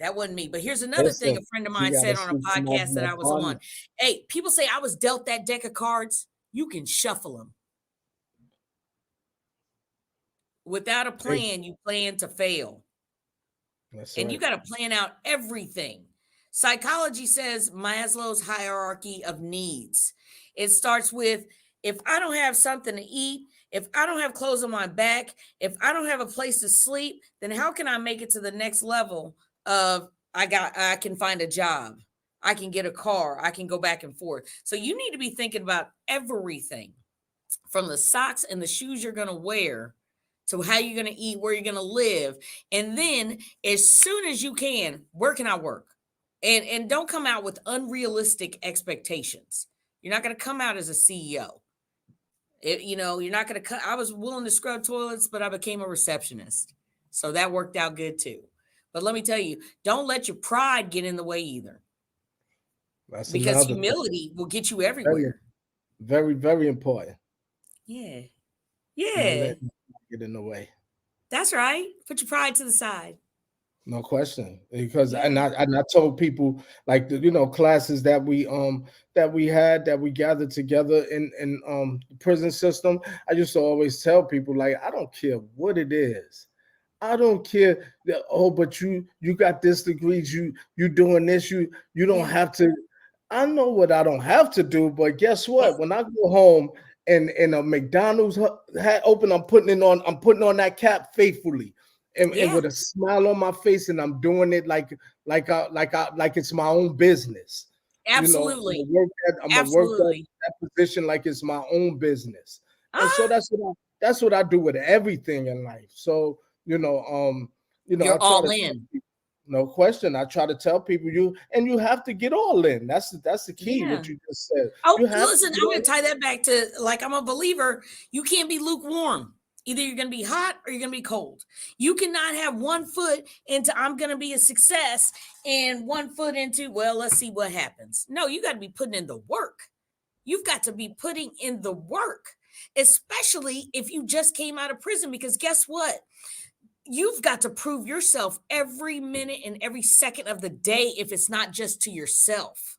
That wasn't me. But here's another thing a Listen, friend of you mine gotta said on a see some of podcast that my I was on. partner. Hey, people say I was dealt that deck of cards. You can shuffle them. Without a Hey, plan, you plan to fail. that's And you right. got to plan out everything. Psychology says Maslow's hierarchy of needs. It starts with if I don't have something to eat, if I don't have clothes on my back, if I don't have a place to sleep, then how can I make it to the next level of I can find a job. I can get a car, I can go back and forth. So you need to be thinking about everything from the socks and the shoes you're going to wear to how you're going to eat, where you're going to live. And then as soon as you can, where can I work? And don't come out with unrealistic expectations. You're not going to come out as a CEO. You're not going to cut. I was willing to scrub toilets, but I became a receptionist. So that worked out good too. But let me tell you, don't let your pride get in the way either, That's because another thing. humility will get you Very, everywhere. very, very important. Yeah. Don't Yeah. let it get in the way. That's right. Put your pride to the side. No question. Because Yeah. and I told people like the classes that we had that we gathered together in the prison system. I used to always tell people like I don't care what it is. I don't care that, oh, but you got this degrees, you doing this, you don't Yeah. have to. I know what I don't have to do, but guess Yeah. what? When I go home and a McDonald's hat open, I'm putting on that cap faithfully and Yeah. with a smile on my face, and I'm doing it like it's my own business. Absolutely. I'm gonna work Absolutely. that position like it's my own business. And so Uh-huh. that's what I do with everything in life. So, I You're try all to tell in. people, no question. I try to tell people you have to get all in. That's the key, Yeah. what you just said. Oh, You have to listen, get I'm going all to tie that back to, like, I'm a believer. You can't be lukewarm. Either you're going to be hot or you're going to be cold. You cannot have one foot into I'm going to be a success and one foot into, well, let's see what happens. No, you got to be putting in the work. You've got to be putting in the work, especially if you just came out of prison, because guess what? You've got to prove yourself every minute and every second of the day if it's not just to yourself.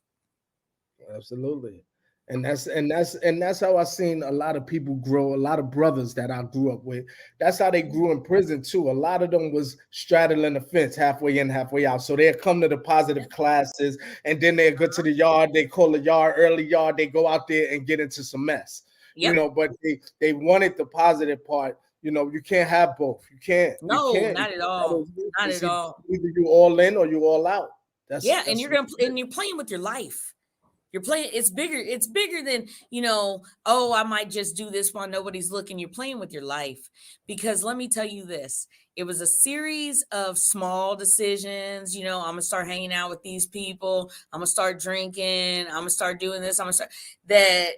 absolutely. And that's how I seen a lot of people grow, a lot of brothers that I grew up with. That's how they grew in prison too. A lot of them was straddling the fence halfway in, halfway out. So they'd come to the positive classes and then they'd go to the yard, they call the yard early yard, they go out there and get into some mess. Yep. But they wanted the positive part. You can't have both. You can't. You No, can't. not at all. Not It's at all. either you all in or you all out. Yeah, and That's you're playing with your life. You're playing, it's bigger than, oh, I might just do this while nobody's looking. You're playing with your life. Because let me tell you this, it was a series of small decisions. I'm gonna start hanging out with these people. I'm gonna start drinking. I'm gonna start doing this. I'm gonna start that,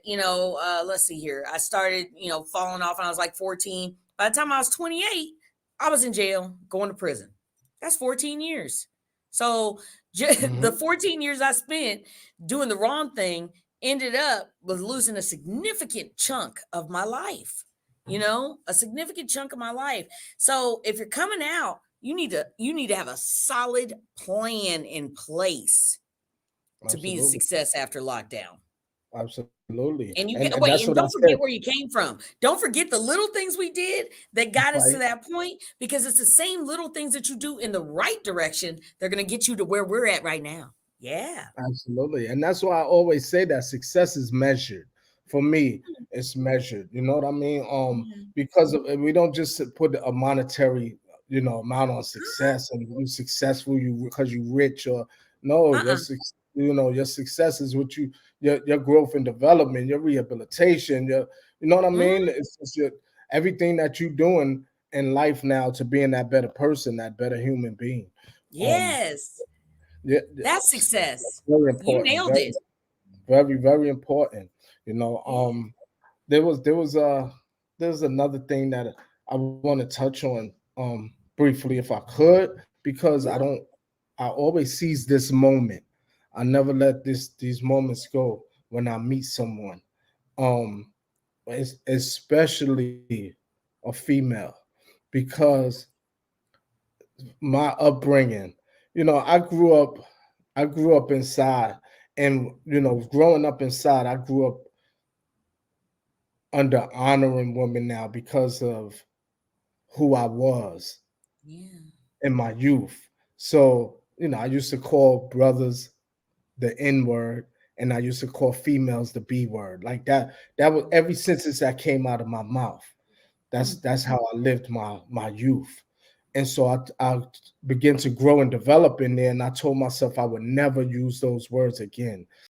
let's see here. I started, falling off when I was like 14. By the time I was 28, I was in jail, going to prison. That's 14 years. So the Mhm. 14 years I spent doing the wrong thing ended up with losing a significant chunk of my life. A significant chunk of my life. So if you're coming out, you need to have a solid plan in place to be a Absolutely. success after lockdown. Absolutely. And you And get that's wait, what and I don't said. forget where you came from. Don't forget the little things we did that got us to Right. that point, because it's the same little things that you do in the right direction. They're going to get you to where we're at right now. Yeah. Absolutely. And that's why I always say that success is measured. For me, it's measured. You know what I mean? Yeah. Because we don't just put a monetary, amount on success and you successful you because you rich or no, Uh-uh. your success is what your growth and development, your rehabilitation, you know what I mean? Mhm. It's just everything that you're doing in life now to being that better person, that better human being. Um, Yes. yeah, That's that's success. very You important. nailed it. Very, very important. You know, Yeah. there's another thing that I want to touch on briefly if I could, because Yeah. I always seize this moment. I never let these moments go when I meet someone. Um Especially a female, because my upbringing, I grew up inside, and growing up inside, I grew up under honoring women now because of who I was Yeah. in my youth. So, I used to call brothers the N word, and I used to call females the B word. Like that. That was every sentence that came out of my mouth. Mm. That's how I lived my youth. And so I began to grow and develop in there, and I told myself I would never use those words again.